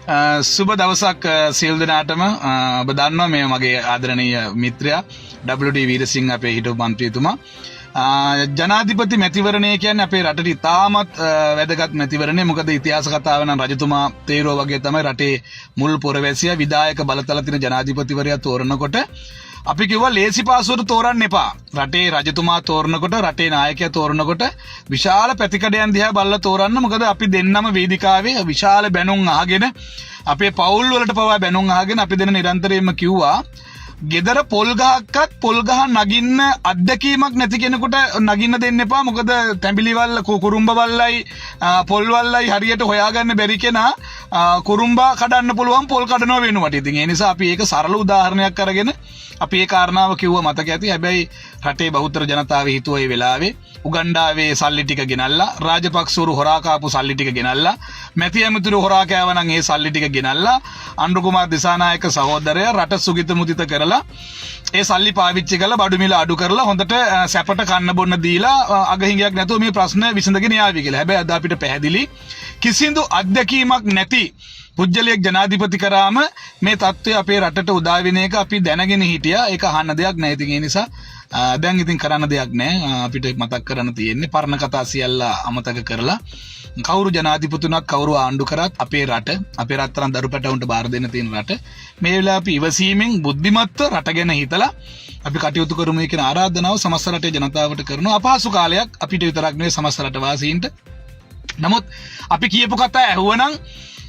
සුබ දවසක් සියලු දෙනාටම. ඔබ දන්නවා මේ මගේ ආදරණීය මිත්‍රයා WD වීරසිංහ අපේ හිටපු මන්ත්‍රීතුමා. ජනාධිපති මැතිවරණය කියන්නේ අපේ රටට ඉතාමත් වැදගත් මැතිවරණය. මොකද ඉතිහාස කතාව නම් රජතුමා තේරුවා වගේ තමයි රටේ මුල් පුරවැසියා විධායක බලතල තියෙන ජනාධිපතිවරයා තෝරනකොට අපි කිව්වා ලේසි පාසුවට තෝරන්න එපා. රටේ රජතුමා තෝරනකොට රටේ නායකයා තෝරනකොට විශාල පැතිකඩයන් දිහා බලලා තෝරන්න. මොකද අපි දෙන්නම වේදිකාවේ විශාල බැනුම් අහගෙන අපේ පවුල් වලට පවා බැනුම් අහගෙන අපි දෙන නිරන්තරයෙන්ම කිව්වා ගෙදර පොල් ගහක්වත් පොල් ගහ නගින්න අත්දැකීමක් නැති කෙනෙකුට නගින්න දෙන්න එපා. මොකද තැඹිලි වල්ල කුරුම්බ වල්ලයි පොල් වල්ලයි හරියට හොයාගන්න බැරි කෙනා කුරුම්බා කඩන්න පුළුවන් පොල් කඩනවා වෙනුවට. ඉතින් ඒ නිසා අපි ඒක සරල උදාහරණයක් අරගෙන අපි ඒ කාරණාව කිව්වා මතක ඇති. හැබැයි රටේ බහුතර ජනතාව හිතුවා ඒ වෙලාවේ උගණ්ඩාවේ සල්ලි ටික ගෙනල්ලා රාජපක්ෂවරු හොරා කාපු සල්ලි ටික ගෙනල්ලා මැති ඇමතිවරු හොරා කෑවනම් ඒ සල්ලි ටික ගෙනල්ලා අනුර කුමාර දිසානායක සහෝදරයා රට සුගිත මුදිත කරලා ඒ සල්ලි පාවිච්චි කරලා බඩු මිල අඩු කරලා හොඳට සැපට කන්න බොන්න දීලා අගහිඟයක් නැතුව මේ ප්‍රශ්න විසඳගෙන යාවි කියලා. හැබැයි අද අපිට පැහැදිලි කිසිදු අත්දැකීමක් නැති පුජ්‍යලයක් ජනාධිපති කරාම මේ තත්ත්වය අපේ රටට උදා වෙන එක අපි දැනගෙන හිටියා. ඒක අහන්න දෙයක් නැහැ. ඉතින් ඒ නිසා දැන් ඉතින් කරන්න දෙයක් නැහැ. අපිට මතක් කරන්න තියෙන්නේ පරණ කතා සියල්ල අමතක කරලා කවුරු ජනාධිපතිතුමත් කවුරු ආණ්ඩු කරත් අපේ රටතරන් දරු පැටවුන්ට බාර දෙන්න තියෙන රට මේ වෙලාව අපි ඉවසීමෙන් බුද්ධිමත්ව රට ගැන හිතලා අපි කටයුතු කරමු කියන ආරාධනාව සමස්ත රටේ ජනතාවට කරනවා. අපහසු කාලයක් අපිට විතරක් නෙවෙයි සමස්ත රටවාසීන්ට. නමුත් අපි කියපු කතා ඇහුවනම්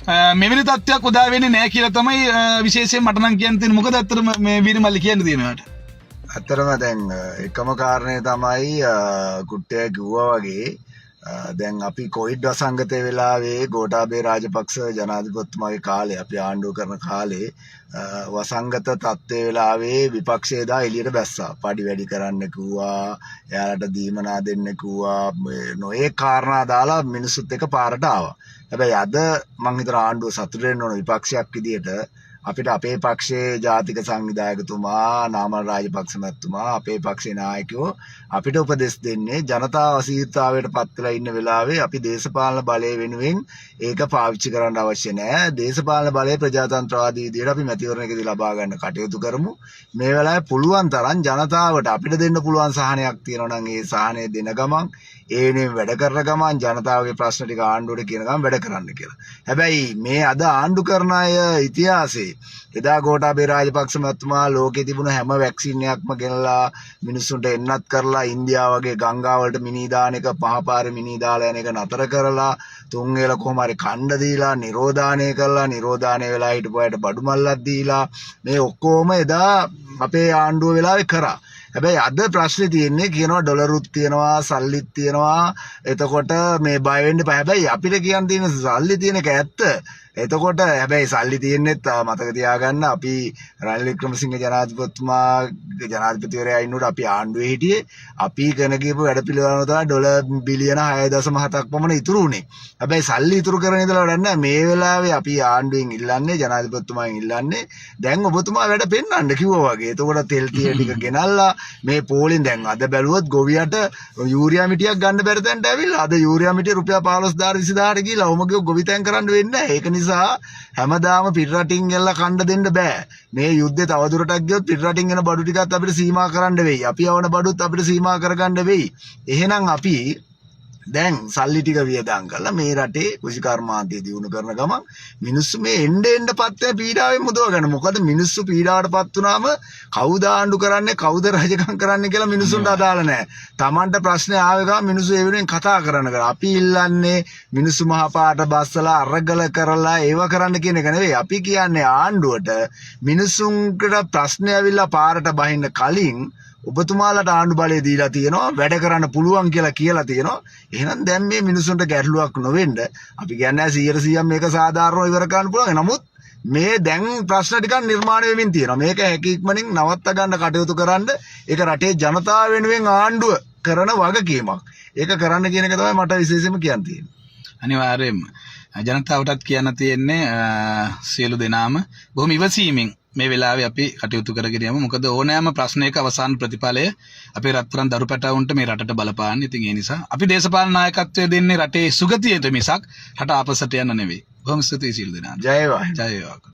මෙවැනි තත්ත්වයක් උදා වෙන්නේ නැහැ කියලා තමයි විශේෂයෙන් මට නම් කියන්න තියෙන්නේ. මොකද අත්‍තරම මේ වීරමල්ලි කියන්න තියෙනවාට. අත්‍තරම දැන් එකම කාරණේ තමයි කුට්ටය කිව්වා වගේ දැන් අපි කොවිඩ් වසංගතය වෙලාවේ ගෝඨාභය රාජපක්ෂ ජනාධිපතිතුමාගේ කාලේ අපි ආණ්ඩුව කරන කාලේ වසංගත තත්ත්වයේ වෙලාවේ විපක්ෂය දා එළියට බැස්සා. පඩි වැඩි කරන්න කිව්වා, එයාලට දීමනා දෙන්න කිව්වා, නොයේ කාරණා දාලා මිනිස්සුත් එක පාරට ආවා. හැබැයි අද මං හිතන ආණ්ඩුව සතුටු වෙන්න ඕන විපක්ෂයක් විදියට අපිට අපේ පක්ෂයේ ජාතික සංවිධායකතුමා නාමල් රාජපක්ෂ මැතිතුමා අපේ පක්ෂේ නායකයෝ අපිට උපදෙස් දෙන්නේ ජනතාව අසීරුතාවයට පත් වෙලා ඉන්න වෙලාවේ අපි දේශපාලන බලය වෙනුවෙන් ඒක පාවිච්චි කරන්න අවශ්‍ය නැහැ. දේශපාලන බලය ප්‍රජාතන්ත්‍රවාදී විදියට අපි මැතිවරණයකදී ලබා ගන්න කටයුතු කරමු. මේ වෙලාවේ පුළුවන් තරම් ජනතාවට අපිට දෙන්න පුළුවන් සහනයක් තියෙනවා නම් ඒ සහනය දෙන ගමන් ඒනේ වැඩ කරන ගමන් ජනතාවගේ ප්‍රශ්න ටික ආණ්ඩුවට කියන ගමන් වැඩ කරන්න කියලා. හැබැයි මේ අද ආණ්ඩු කරන අය ඉතිහාසයේ එදා ගෝඨාභය රාජපක්ෂ මහත්මයා ලෝකේ තිබුණ හැම වැක්සින් එකක්ම ගෙනලා මිනිස්සුන්ට එන්නත් කරලා ඉන්දියාව වගේ ගංගා වලට මිනී දාන එක පහපාරේ මිනී දාලා යන එක නතර කරලා තුන් වේල කොහොම හරි කණ්ඩ දීලා නිරෝධානය කරලා නිරෝධානය වෙලා හිටපු අයට බඩු මල්ලක් දීලා මේ ඔක්කොම එදා අපේ ආණ්ඩුව වෙලාවේ කරා. හැබැයි අද ප්‍රශ්නේ තියෙන්නේ කියනවා ඩොලරුත් තියෙනවා සල්ලිත් තියෙනවා එතකොට මේ බය වෙන්න එපා. හැබැයි අපිට කියන්න තියෙන සල්ලි තියෙන එක ඇත්ත. එතකොට හැබැයි සල්ලි තියෙන්නෙත් මතක තියාගන්න අපි රනිල් වික්‍රමසිංහ ජනාධිපතිවරයා ඉන්නකොට අපි ආණ්ඩුවේ හිටියේ අපි කරන ගියපු වැඩ පිළිවෙලම තමයි ඩොලර් බිලියන 6.7ක් පමණ ඉතුරු වුණේ. හැබැයි සල්ලි ඉතුරු කරගෙන ඉඳලා වැඩක් නැහැ. මේ වෙලාවේ අපි ආණ්ඩුවෙන් ඉල්ලන්නේ ජනාධිපතිතුමාගෙන් ඉල්ලන්නේ දැන් ඔබතුමා වැඩ පෙන්වන්න කිව්වා වගේ. එතකොට තෙල් තිය ටික ගෙනල්ලා මේ පෝලින් දැන් අද බැලුවොත් ගොවියට යූරියා මිටියක් ගන්න බැරි තැනට ඇවිල්ලා අද යූරියා මිටිය රුපියල් 15000 20000ට ගිහලා ඔමගේ ගොවි තැන් කරන්න වෙන්නේ නැහැ. ඒක නිසා හැමදාම පිටරටින් ගෙල්ලා කණ්ඩ දෙන්න බෑ. මේ යුද්ධය තවදුරටත් ගියොත් පිටරටින් එන බඩු ටිකත් අපිට සීමා කරන්න වෙයි. අපි යවන බඩුත් අපිට සීමා කරගන්න වෙයි. එහෙනම් අපි දැන් සල්ලි ටික වියදම් කරලා මේ රටේ කෘෂිකර්මාන්තය දියුණු කරන ගමන් මිනිස්සු මේ එන්න පත් වෙන පීඩාවෙන් මුදව ගන්න. මොකද මිනිස්සු පීඩාවටපත් වුනාම කවුද ආණ්ඩු කරන්නේ කවුද රජකම් කරන්නේ කියලා මිනිස්සුන්ට අදාළ නැහැ. Tamanට ප්‍රශ්නේ ආවේ ගමන් මිනිස්සු ඒ වෙනුවෙන් කතා කරන කර. අපි ඉල්ලන්නේ මිනිස්සු මහා පාට බස්සලා අරගල කරලා ඒව කරන්න කියන එක නෙවෙයි. අපි කියන්නේ ආණ්ඩුවට මිනිස්සුන්ට ප්‍රශ්නේ ඇවිල්ලා පාරට බහින්න කලින් ඔබතුමාලට ආණ්ඩු බලය දීලා තියෙනවා වැඩ කරන්න පුළුවන් කියලා තියෙනවා. එහෙනම් දැන් මේ මිනිසුන්ට ගැටලුවක් නොවෙන්න අපි කියන්නේ 100% මේක සාධාරණව ඉවර කරන්න පුළුවන්. නමුත් මේ දැන් ප්‍රශ්න ටිකක් නිර්මාණය වෙමින් තියෙනවා. මේක හැකියක්මනින් නවත්ත ගන්න කටයුතු කරන්න ඒක රටේ ජනතාව වෙනුවෙන් ආණ්ඩුව කරන වගකීමක්. ඒක කරන්න කියන එක තමයි මට විශේෂයෙන්ම කියන්න තියෙන්නේ. අනිවාර්යයෙන්ම ජනතාවටත් කියන්න තියෙන්නේ සියලු දෙනාම බොහොම ඉවසීමෙන් මේ වෙලාවේ අපි කටයුතු කරගෙන යමු. මොකද ඕනෑම ප්‍රශ්නයක අවසාන ප්‍රතිඵලය අපේ රත්තරන් දරු පැටවුන්ට මේ රටට බලපාන්නේ. ඉතින් ඒ නිසා අපි දේශපාලන නායකත්වය දෙන්නේ රටේ සුගතියට මිසක් රට ආපසට යන්න නෙවෙයි. බොහොම ස්තුතියි සියලු දෙනාට. ජය වේවා. ජය වේවා.